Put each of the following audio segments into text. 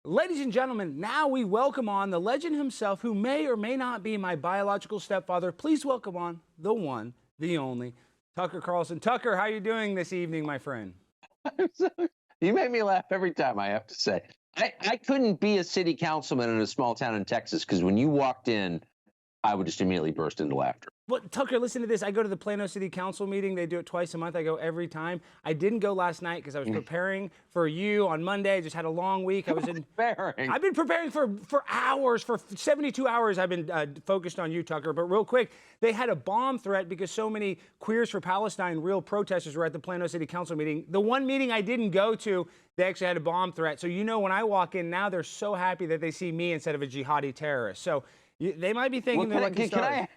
Ladies and gentlemen, now we welcome on the legend himself, who may or may not be my biological stepfather. Please welcome on the one, the only, Tucker Carlson. Tucker, how are you doing this evening, my friend? You make me laugh every time, I have to say. I couldn't be a city councilman in a small town in Texas because when you walked in, I would just immediately burst into laughter. Well, Tucker, listen to this. I go to the Plano City Council meeting. They do it twice a month. I go every time. I didn't go last night because I was preparing for you on Monday. I just had a long week. I've been preparing for hours, for 72 hours. I've been focused on you, Tucker. But real quick, they had a bomb threat because so many Queers for Palestine, real protesters, were at the Plano City Council meeting. The one meeting I didn't go to, they actually had a bomb threat. So when I walk in now, they're so happy that they see me instead of a jihadi terrorist. So they might be thinking they're lucky stars.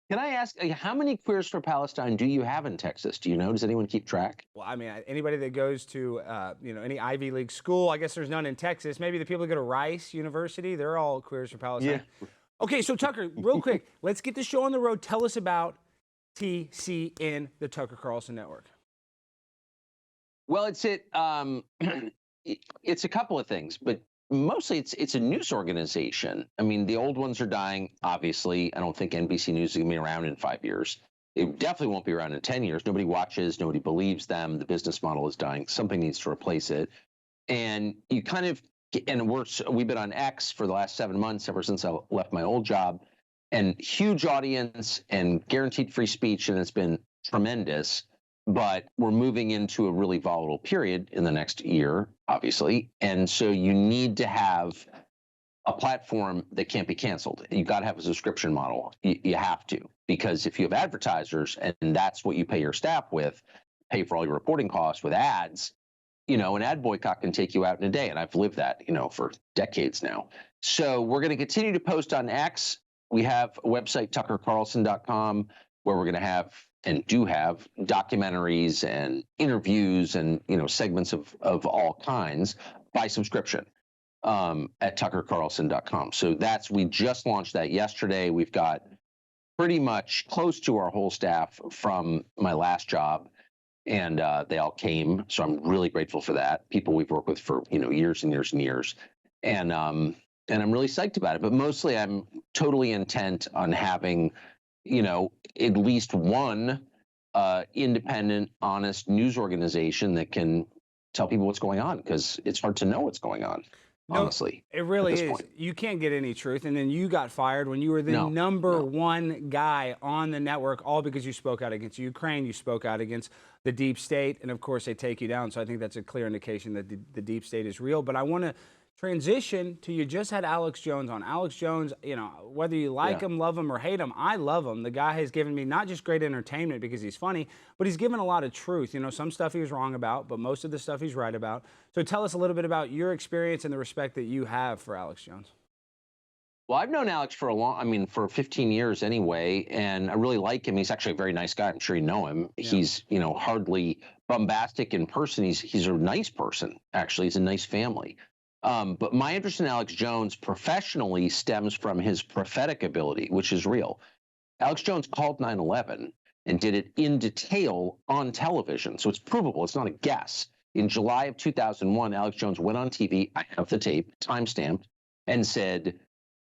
Can I ask, how many Queers for Palestine do you have in Texas? Do you know? Does anyone keep track? Well, I mean, anybody that goes to, any Ivy League school, I guess there's none in Texas. Maybe the people that go to Rice University, they're all Queers for Palestine. Yeah. Okay, so Tucker, real quick, let's get the show on the road. Tell us about TCN, the Tucker Carlson Network. Well, it's a couple of things, but mostly it's a news organization. I mean, the old ones are dying, obviously. I don't think NBC News is going to be around in 5 years. It definitely won't be around in 10 years. Nobody watches, nobody believes them. The business model is dying. Something needs to replace it. And we've been on X for the last 7 months, ever since I left my old job, and huge audience and guaranteed free speech, and it's been tremendous. But we're moving into a really volatile period in the next year, obviously. And so you need to have a platform that can't be canceled. You got to have a subscription model. You have to, because if you have advertisers and that's what you pay your staff with, pay for all your reporting costs with ads, an ad boycott can take you out in a day. And I've lived that, for decades now. So we're going to continue to post on X. We have a website, tuckercarlson.com, where we're going to have and do have documentaries and interviews and segments of all kinds by subscription at tuckercarlson.com. So we just launched that yesterday. We've got pretty much close to our whole staff from my last job, and they all came. So I'm really grateful for that. People we've worked with for years and years and years, and I'm really psyched about it. But mostly I'm totally intent on having at least one independent, honest news organization that can tell people what's going on, because it's hard to know what's going on, honestly. It really is. You can't get any truth. And then you got fired when you were the number one guy on the network, all because you spoke out against Ukraine, you spoke out against the deep state, and of course they take you down. So I think that's a clear indication that the deep state is real. But I want to transition to, you just had Alex Jones on. Alex Jones, whether you like him, love him, or hate him, I love him. The guy has given me not just great entertainment because he's funny, but he's given a lot of truth. Some stuff he was wrong about, but most of the stuff he's right about. So tell us a little bit about your experience and the respect that you have for Alex Jones. Well, I've known Alex for 15 years anyway, and I really like him. He's actually a very nice guy. I'm sure you know him. Yeah. He's, hardly bombastic in person. He's a nice person, actually. He's a nice family. But my interest in Alex Jones professionally stems from his prophetic ability, which is real. Alex Jones called 9/11 and did it in detail on television. So it's provable. It's not a guess. In July of 2001, Alex Jones went on TV, I have the tape, timestamped, and said,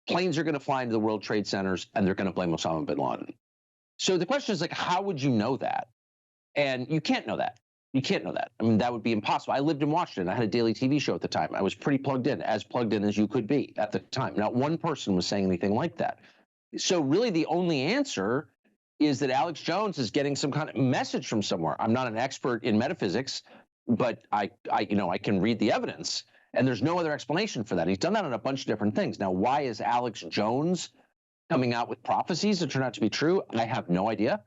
planes are going to fly into the World Trade Centers and they're going to blame Osama bin Laden. So the question is, how would you know that? And you can't know that. You can't know that. I mean, that would be impossible. I lived in Washington. I had a daily TV show at the time. I was pretty plugged in as you could be at the time. Not one person was saying anything like that. So really the only answer is that Alex Jones is getting some kind of message from somewhere. I'm not an expert in metaphysics, but I can read the evidence, and there's no other explanation for that. He's done that on a bunch of different things. Now, why is Alex Jones coming out with prophecies that turn out to be true? I have no idea.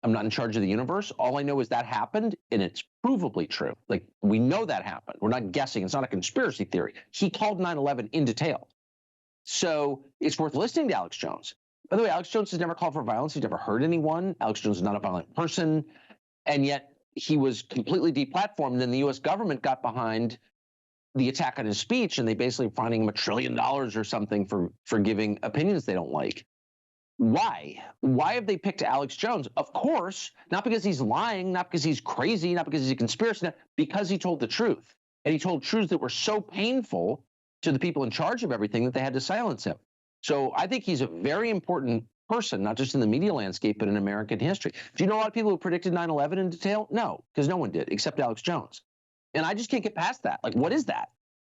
I'm not in charge of the universe. All I know is that happened, and it's provably true. We know that happened. We're not guessing. It's not a conspiracy theory. He called 9/11 in detail. So it's worth listening to Alex Jones. By the way, Alex Jones has never called for violence. He's never hurt anyone. Alex Jones is not a violent person. And yet he was completely deplatformed. And then the U.S. government got behind the attack on his speech, and they basically finding him $1 trillion or something for giving opinions they don't like. Why? Why have they picked Alex Jones? Of course, not because he's lying, not because he's crazy, not because he's a conspiracy, because he told the truth. And he told truths that were so painful to the people in charge of everything that they had to silence him. So I think he's a very important person, not just in the media landscape, but in American history. Do you know a lot of people who predicted 9/11 in detail? No, because no one did, except Alex Jones. And I just can't get past that. Like, what is that?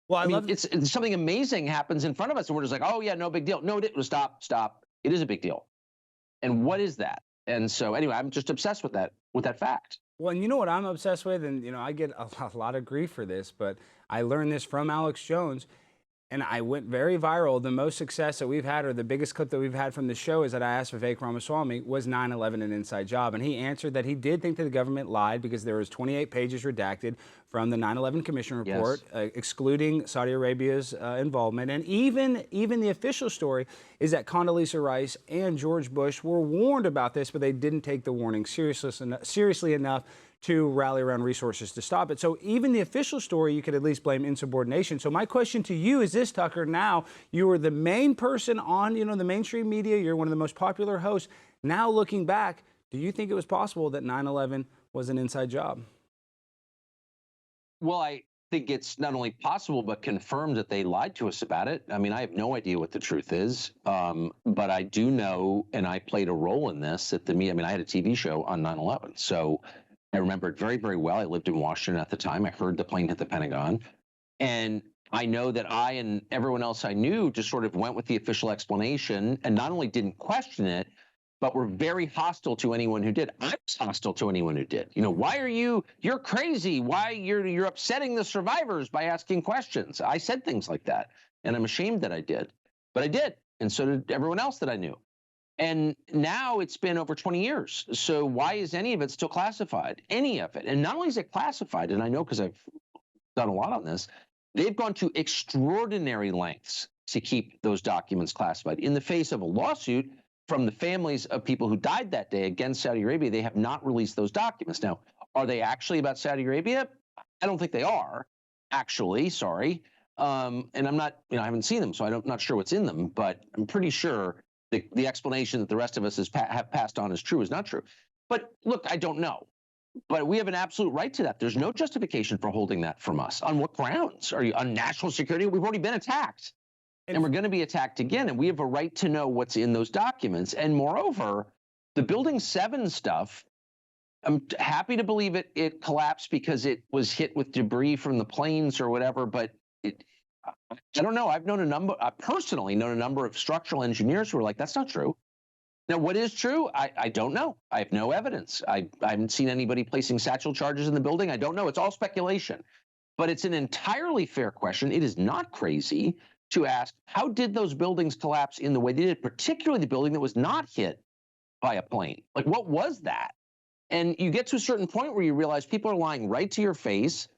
Well, I mean, it's something amazing happens in front of us, and we're just like, oh yeah, no big deal. No, stop. It is a big deal. And what is that? And so anyway, I'm just obsessed with that fact. Well, and you know what I'm obsessed with? And, I get a lot of grief for this, but I learned this from Alex Jones, and I went very viral. The most success that we've had, or the biggest clip that we've had from the show, is that I asked Vivek Ramaswamy, was 9/11 an inside job? And he answered that he did think that the government lied because there was 28 pages redacted from the 9/11 Commission report, excluding Saudi Arabia's involvement. And even the official story is that Condoleezza Rice and George Bush were warned about this, but they didn't take the warning seriously enough to rally around resources to stop it. So even the official story, you could at least blame insubordination. So my question to you is this, Tucker. Now, you are the main person on, the mainstream media. You're one of the most popular hosts. Now, looking back, do you think it was possible that 9/11 was an inside job? Well, I think it's not only possible, but confirmed that they lied to us about it. I mean, I have no idea what the truth is, but I do know, and I played a role in this at the media. I mean, I had a TV show on 9/11, so I remember it very, very well. I lived in Washington at the time. I heard the plane hit the Pentagon. And I know that I and everyone else I knew just sort of went with the official explanation and not only didn't question it, but were very hostile to anyone who did. I was hostile to anyone who did. Why are you're crazy. Why you're upsetting the survivors by asking questions. I said things like that, and I'm ashamed that I did. But I did, and so did everyone else that I knew. And now it's been over 20 years. So why is any of it still classified? Any of it. And not only is it classified, and I know because I've done a lot on this, they've gone to extraordinary lengths to keep those documents classified. In the face of a lawsuit from the families of people who died that day against Saudi Arabia, they have not released those documents. Now, are they actually about Saudi Arabia? I don't think they are, actually. Sorry. And I'm not, I haven't seen them, so I'm not sure what's in them, but I'm pretty sure the explanation that the rest of us have passed on as true is not true. But look, I don't know. But we have an absolute right to that. There's no justification for holding that from us. On what grounds? Are you on national security? We've already been attacked. And we're going to be attacked again. And we have a right to know what's in those documents. And moreover, the Building 7 stuff, I'm happy to believe it collapsed because it was hit with debris from the planes or whatever. But I don't know. I've personally known a number of structural engineers who are like, that's not true. Now, what is true? I don't know. I have no evidence. I haven't seen anybody placing satchel charges in the building. I don't know. It's all speculation. But it's an entirely fair question. It is not crazy to ask, how did those buildings collapse in the way they did, particularly the building that was not hit by a plane? Like, what was that? And you get to a certain point where you realize people are lying right to your face,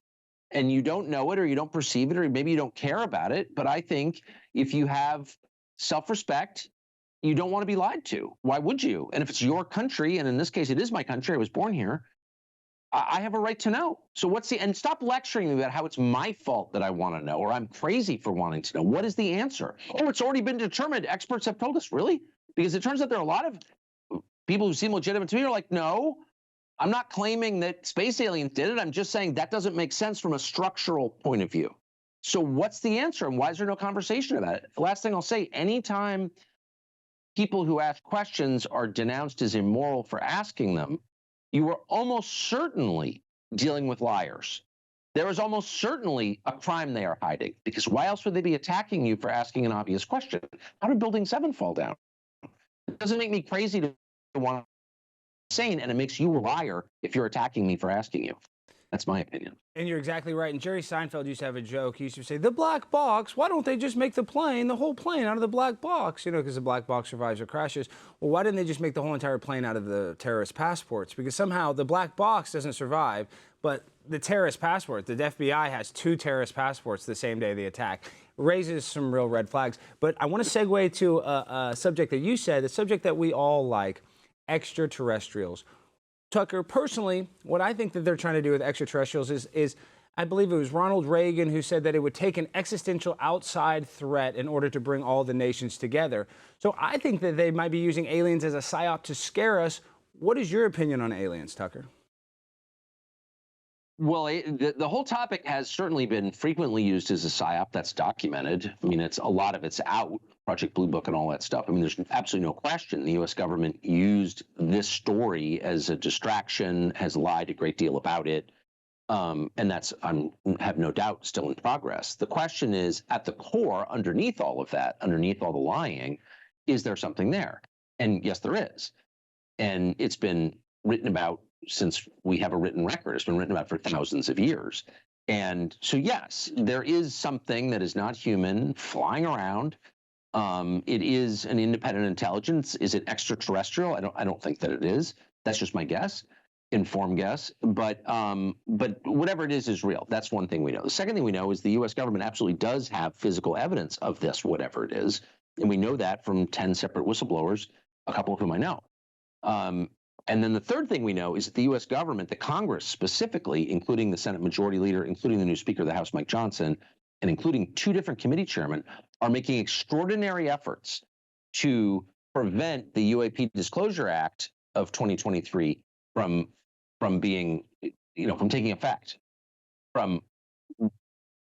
and you don't know it, or you don't perceive it, or maybe you don't care about it. But I think if you have self-respect, you don't want to be lied to. Why would you? And if it's your country, and in this case, it is my country, I was born here, I have a right to know. So and stop lecturing me about how it's my fault that I want to know, or I'm crazy for wanting to know. What is the answer? Oh, it's already been determined. Experts have told us. Really? Because it turns out there are a lot of people who seem legitimate to me are like, no, I'm not claiming that space aliens did it. I'm just saying that doesn't make sense from a structural point of view. So what's the answer, and why is there no conversation about it? The last thing I'll say, anytime people who ask questions are denounced as immoral for asking them, you are almost certainly dealing with liars. There is almost certainly a crime they are hiding, because why else would they be attacking you for asking an obvious question? How did Building 7 fall down? It doesn't make me crazy to want to insane, and it makes you a liar if you're attacking me for asking you. That's my opinion. And you're exactly right. And Jerry Seinfeld used to have a joke. He used to say, the black box, why don't they just make the whole plane out of the black box? Because the black box survives or crashes. Well, why didn't they just make the whole entire plane out of the terrorist passports? Because somehow the black box doesn't survive, but the terrorist passport, the FBI has 2 terrorist passports the same day they attack. Raises some real red flags. But I want to segue to a subject that you said, a subject that we all like, extraterrestrials. Tucker, personally, what I think that they're trying to do with extraterrestrials is I believe it was Ronald Reagan who said that it would take an existential outside threat in order to bring all the nations together. So I think that they might be using aliens as a psyop to scare us. What is your opinion on aliens, Tucker? Well, the whole topic has certainly been frequently used as a psyop. That's documented. I mean, a lot of it's out, Project Blue Book and all that stuff. I mean, there's absolutely no question the U.S. government used this story as a distraction, has lied a great deal about it, and that's, I have no doubt, still in progress. The question is, at the core, underneath all of that, underneath all the lying, is there something there? And yes, there is. And it's been written about since we have a written record. It's been written about for thousands of years. And so, yes, there is something that is not human flying around. It is an independent intelligence. Is it extraterrestrial? I don't think that it is. That's just my guess, informed guess. But whatever it is real. That's one thing we know. The second thing we know is the U.S. government absolutely does have physical evidence of this, whatever it is. And we know that from 10 separate whistleblowers, a couple of whom I know. And then the third thing we know is that the U.S. government, the Congress specifically, including the Senate Majority Leader, including the new Speaker of the House, Mike Johnson, and including 2 different committee chairmen, are making extraordinary efforts to prevent the UAP Disclosure Act of 2023 from being, from taking effect, from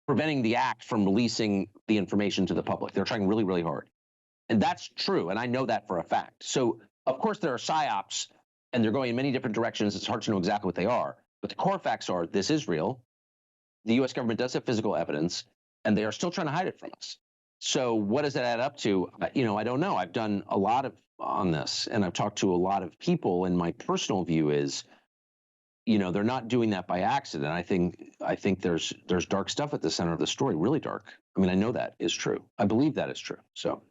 preventing the act from releasing the information to the public. They're trying really, really hard. And that's true, and I know that for a fact. So, of course, there are psyops, and they're going in many different directions. It's hard to know exactly what they are. But the core facts are this is real. The U.S. government does have physical evidence, and they are still trying to hide it from us. So what does that add up to? I don't know. I've done a lot on this, and I've talked to a lot of people, and my personal view is, they're not doing that by accident. I think there's dark stuff at the center of the story, really dark. I mean, I know that is true. I believe that is true. So.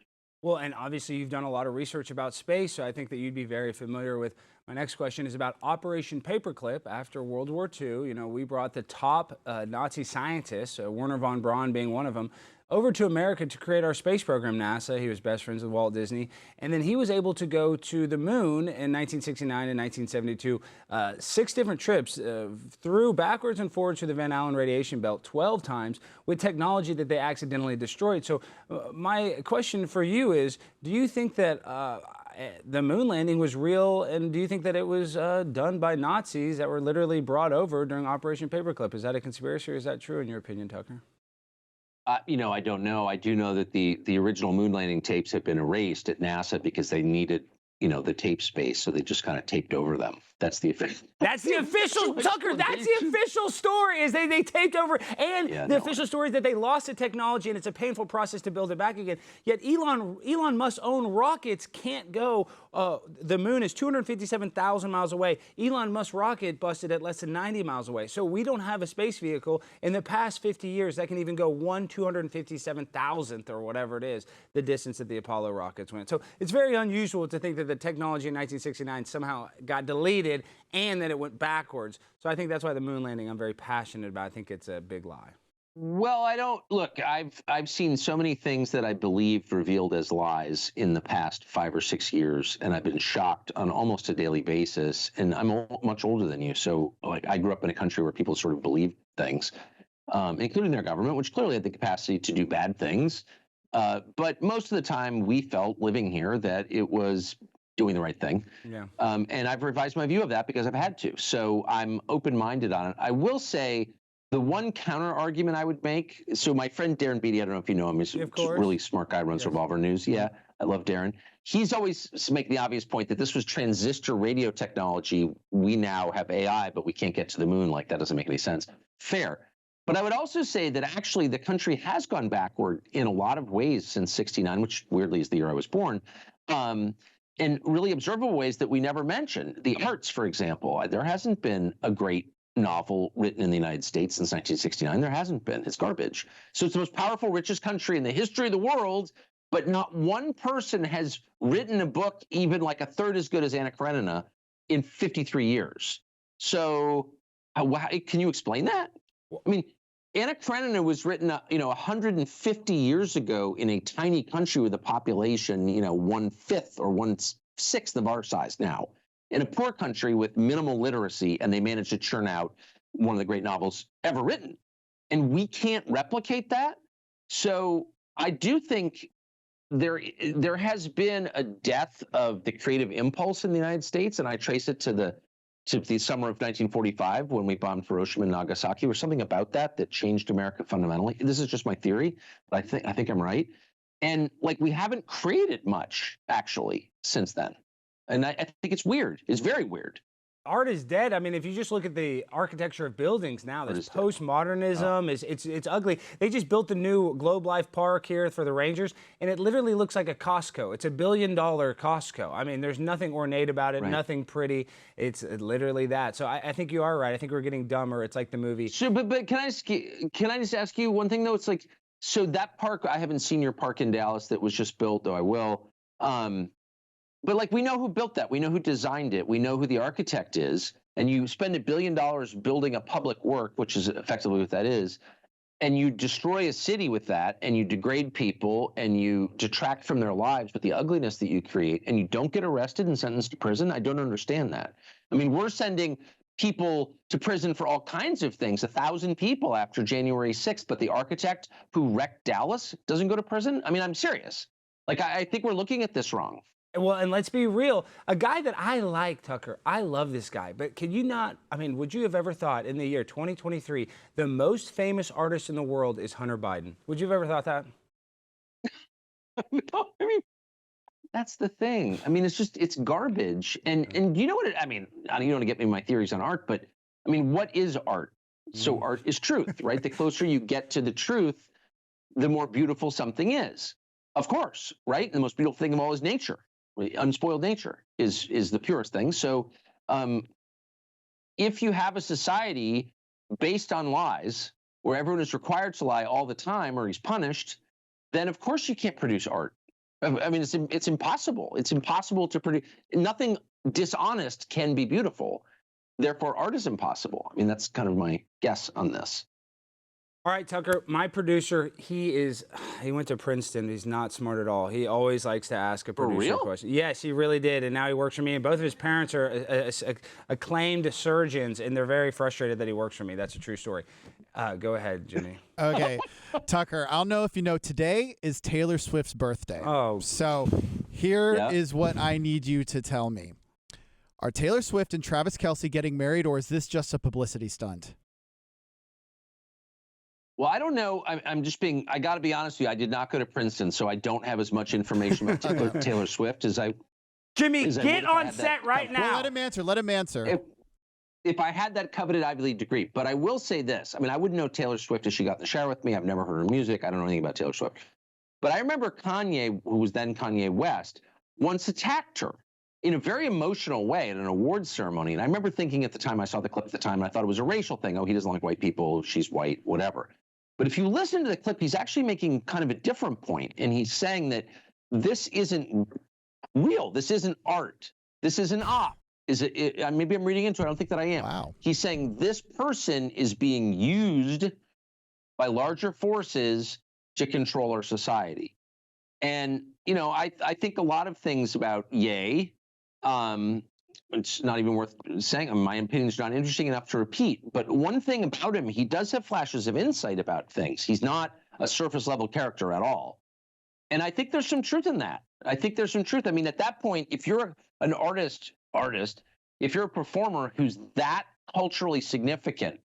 Well, and obviously you've done a lot of research about space, so I think that you'd be very familiar with. My next question is about Operation Paperclip. After World War II, we brought the top Nazi scientists, Werner von Braun being one of them, over to America to create our space program, NASA. He was best friends with Walt Disney. And then he was able to go to the moon in 1969 and 1972, 6 different trips through backwards and forwards through the Van Allen radiation belt 12 times with technology that they accidentally destroyed. So my question for you is, do you think that the moon landing was real, and do you think that it was done by Nazis that were literally brought over during Operation Paperclip? Is that a conspiracy, or is that true in your opinion, Tucker? I don't know. I do know that the original moon landing tapes have been erased at NASA because they needed, the tape space, so they just kind of taped over them. That's the official. That's the official, Tucker. That's the official story. Is they taped over, and the official story is that they lost the technology, and it's a painful process to build it back again. Yet Elon Musk's own rockets can't go. The moon is 257,000 miles away. Elon Musk's rocket busted at less than 90 miles away. So we don't have a space vehicle in the past 50 years that can even go 257,000th or whatever it is, the distance that the Apollo rockets went. So it's very unusual to think that the technology in 1969 somehow got deleted and that it went backwards. So I think that's why the moon landing I'm very passionate about. I think it's a big lie. Well, I don't look. I've seen so many things that I believed revealed as lies in the past 5 or 6 years, and I've been shocked on almost a daily basis. And I'm much older than you, so I grew up in a country where people sort of believed things, including their government, which clearly had the capacity to do bad things. But most of the time, we felt living here that it was doing the right thing. Yeah. And I've revised my view of that because I've had to. So I'm open-minded on it. I will say the one counter argument I would make. So my friend Darren Beatty, I don't know if you know him, he's a really smart guy, runs Revolver News. Yeah, I love Darren. He's always making the obvious point that this was transistor radio technology. We now have AI, but we can't get to the moon. Like, that doesn't make any sense. Fair. But I would also say that actually the country has gone backward in a lot of ways since '69, which weirdly is the year I was born. In really observable ways that we never mentioned. The arts, for example, there hasn't been a great novel written in the United States since 1969. There hasn't been. It's garbage. So it's the most powerful, richest country in the history of the world, but not one person has written a book even like a third as good as Anna Karenina in 53 years. So can you explain that? I mean, Anna Karenina was written, 150 years ago in a tiny country with a population, 1/5 or 1/6 of our size now, in a poor country with minimal literacy, and they managed to churn out one of the great novels ever written. And we can't replicate that. So I do think there has been a death of the creative impulse in the United States, and I trace it to to the summer of 1945 when we bombed Hiroshima and Nagasaki, or something about that changed America fundamentally. This is just my theory, but I think I'm right. And like, we haven't created much actually since then. And I think it's weird. It's very weird. Art is dead. I mean, if you just look at the architecture of buildings now, this postmodernism it's ugly. They just built the new Globe Life Park here for the Rangers, and it literally looks like a Costco. It's $1 billion Costco. I mean, there's nothing ornate about it, nothing pretty. It's literally that. So I think you are right. I think we're getting dumber. It's like the movie. Sure, but can I just ask you one thing though? It's like, so that park, I haven't seen your park in Dallas that was just built, though I will. But like, we know who built that. We know who designed it. We know who the architect is. And you spend $1 billion building a public work, which is effectively what that is, and you destroy a city with that, and you degrade people, and you detract from their lives with the ugliness that you create, and you don't get arrested and sentenced to prison. I don't understand that. I mean, we're sending people to prison for all kinds of things, 1,000 people after January 6th, but the architect who wrecked Dallas doesn't go to prison? I mean, I'm serious. Like, I think we're looking at this wrong. Well, and let's be real, a guy that I like, Tucker, I love this guy, but can you not, I mean, would you have ever thought in the year 2023, the most famous artist in the world is Hunter Biden? Would you have ever thought that? No, I mean, that's the thing. I mean, it's garbage. And you know what, I mean, I don't want to get me my theories on art, but I mean, what is art? So art is truth, right? The closer you get to the truth, the more beautiful something is. Of course, right? The most beautiful thing of all is nature. Unspoiled nature is the purest thing. So if you have a society based on lies, where everyone is required to lie all the time or he's punished, then of course you can't produce art. I mean, it's impossible. It's impossible to produce. Nothing dishonest can be beautiful. Therefore, art is impossible. I mean, that's kind of my guess on this. All right, Tucker, my producer, he went to Princeton. He's not smart at all. He always likes to ask a producer question. Yes, he really did, and now he works for me. And both of his parents are acclaimed surgeons, and they're very frustrated that he works for me. That's a true story. Go ahead, Jimmy. Okay, Tucker, I don't know if you know, today is Taylor Swift's birthday. Oh. So here is what I need you to tell me. Are Taylor Swift and Travis Kelce getting married, or is this just a publicity stunt? Well, I don't know. I'm just being, I got to be honest with you. I did not go to Princeton, so I don't have as much information about Taylor Swift as I. Jimmy, get on set right now. Well, let him answer. Let him answer. If I had that coveted Ivy League degree, but I will say this. I mean, I wouldn't know Taylor Swift if she got in the shower with me. I've never heard her music. I don't know anything about Taylor Swift. But I remember Kanye, who was then Kanye West, once attacked her in a very emotional way at an awards ceremony. And I remember thinking at the time, I saw the clip at the time, and I thought it was a racial thing. Oh, he doesn't like white people. She's white, whatever. But if you listen to the clip, he's actually making kind of a different point. And he's saying that this isn't real. This isn't art. This is an op. Maybe I'm reading into it. I don't think that I am. Wow. He's saying this person is being used by larger forces to control our society. And, you know, I think a lot of things about Ye, it's not even worth saying. My opinion is not interesting enough to repeat. But one thing about him, he does have flashes of insight about things. He's not a surface level character at all. And I think there's some truth in that. I think there's some truth. I mean, at that point, if you're an artist, if you're a performer who's that culturally significant,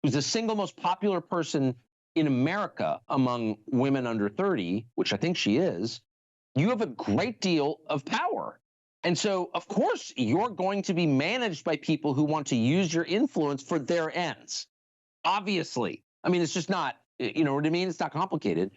who's the single most popular person in America among women under 30, which I think she is, you have a great deal of power. And so, of course, you're going to be managed by people who want to use your influence for their ends. Obviously. I mean, it's just not, you know what I mean? It's not complicated.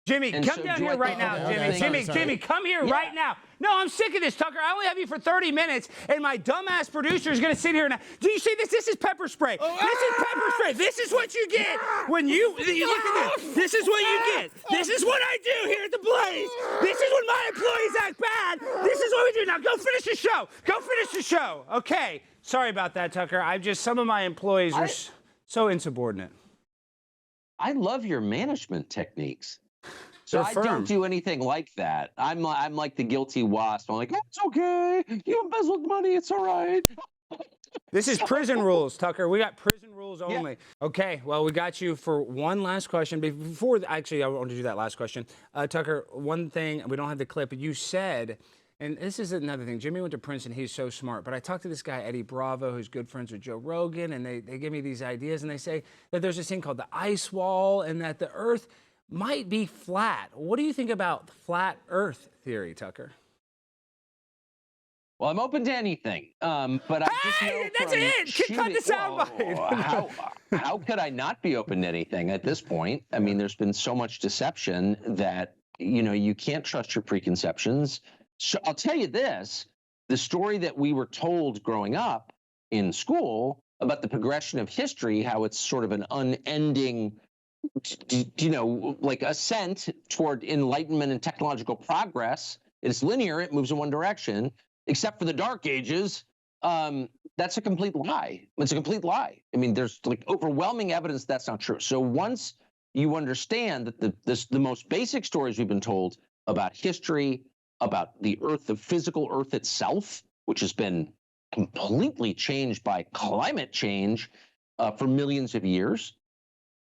Jimmy, come down here right now, Jimmy. Jimmy, come here right now. No, I'm sick of this, Tucker. I only have you for 30 minutes, and my dumbass producer is going to sit here now. Do you see this? This is pepper spray. This is pepper spray. This is what you get when you look at this. This is what you get. This is what I do here at the Blaze. This is when my employees act bad. This is what we do. Now, go finish the show. Go finish the show. Okay. Sorry about that, Tucker. Some of my employees are so insubordinate. I love your management techniques. So I don't do anything like that. I'm like the guilty wasp. I'm like, oh, it's okay. You embezzled money. It's all right. This is prison rules, Tucker. We got prison rules only. Yeah. Okay, well, we got you for one last question. Before, actually, I want to do that last question. Tucker, one thing, we don't have the clip, but you said And this is another thing. Jimmy went to Princeton. He's so smart. But I talked to this guy, Eddie Bravo, who's good friends with Joe Rogan, and they give me these ideas, and they say that there's this thing called the ice wall and that the Earth might be flat. What do you think about flat Earth theory, Tucker? Well, I'm open to anything, but I just know that's it. Cut the soundbite. How could I not be open to anything at this point? I mean, there's been so much deception that, you know, you can't trust your preconceptions. So I'll tell you this, the story that we were told growing up in school about the progression of history, how it's sort of an unending, you know, like ascent toward enlightenment and technological progress. It's linear, it moves in one direction, except for the Dark Ages. That's a complete lie. It's a complete lie. I mean, there's like overwhelming evidence that's not true. So once you understand that the most basic stories we've been told about history, about the Earth, the physical Earth itself, which has been completely changed by climate change for millions of years.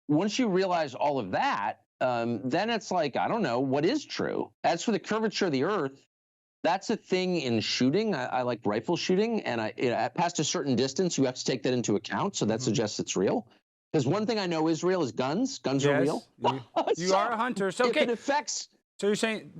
Once you realize all of that, then it's like, I don't know, what is true? As for the curvature of the Earth, that's a thing in shooting. I like rifle shooting, and past a certain distance, you have to take that into account, so that suggests it's real. Because one thing I know is real is guns. Guns are real. You are a hunter. So, if it affects... So you're saying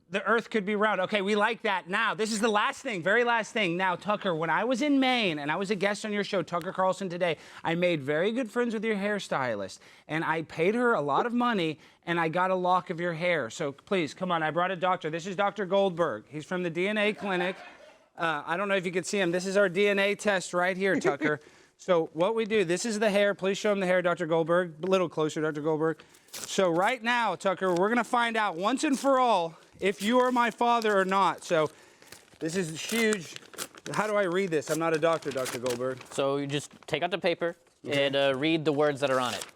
the Earth could be round. Okay, we like that. Now, this is the last thing, very last thing. Now, Tucker, when I was in Maine and I was a guest on your show, Tucker Carlson Today, I made very good friends with your hairstylist, and I paid her a lot of money, and I got a lock of your hair. So please, come on, I brought a doctor. This is Dr. Goldberg. He's from the DNA clinic. I don't know if you can see him. This is our DNA test right here, Tucker. So what we do, this is the hair. Please show him the hair, Dr. Goldberg. A little closer, Dr. Goldberg. So right now, Tucker, we're going to find out once and for all if you are my father or not. So this is huge. How do I read this? I'm not a doctor, Dr. Goldberg. So you just take out the paper and read the words that are on it.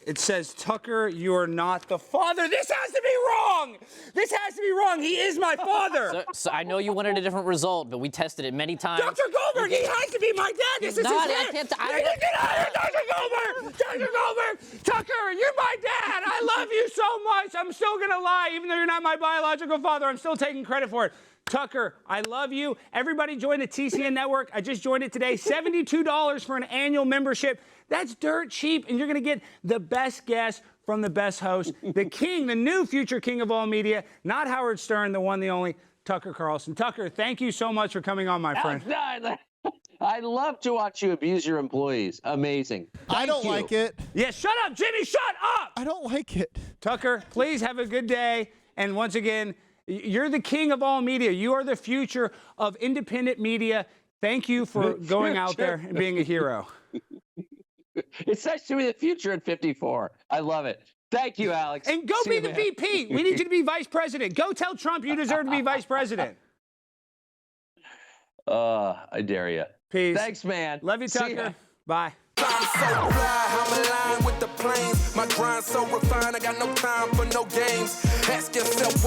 It says, Tucker, you are not the father. This has to be wrong. This has to be wrong. He is my father. So I know you wanted a different result, but we tested it many times. Dr. Goldberg, he has to be my dad. This is his dad. Get out of here, Dr. Goldberg. Dr. Goldberg. Tucker, you're my dad. I love you so much. I'm still going to lie. Even though you're not my biological father, I'm still taking credit for it. Tucker, I love you. Everybody join the TCN network. I just joined it today. $72 for an annual membership. That's dirt cheap, and you're going to get the best guest from the best host, the king, the new future king of all media, not Howard Stern, the one, the only, Tucker Carlson. Tucker, thank you so much for coming on, my friend. I love to watch you abuse your employees. Amazing. I don't like it. Yeah, shut up, Jimmy, shut up! I don't like it. Tucker, please have a good day. And once again, you're the king of all media. You are the future of independent media. Thank you for going out there and being a hero. It's nice to be the future at 54. I love it. Thank you, Alex. And go be the VP. We need you to be vice president. Go tell Trump you deserve to be vice president. I dare you. Peace. Thanks, man. Love you, Tucker. Bye. I'm so fly, I'm aligned with the planes. My grind so refined, I got no time for no games. Ask yourself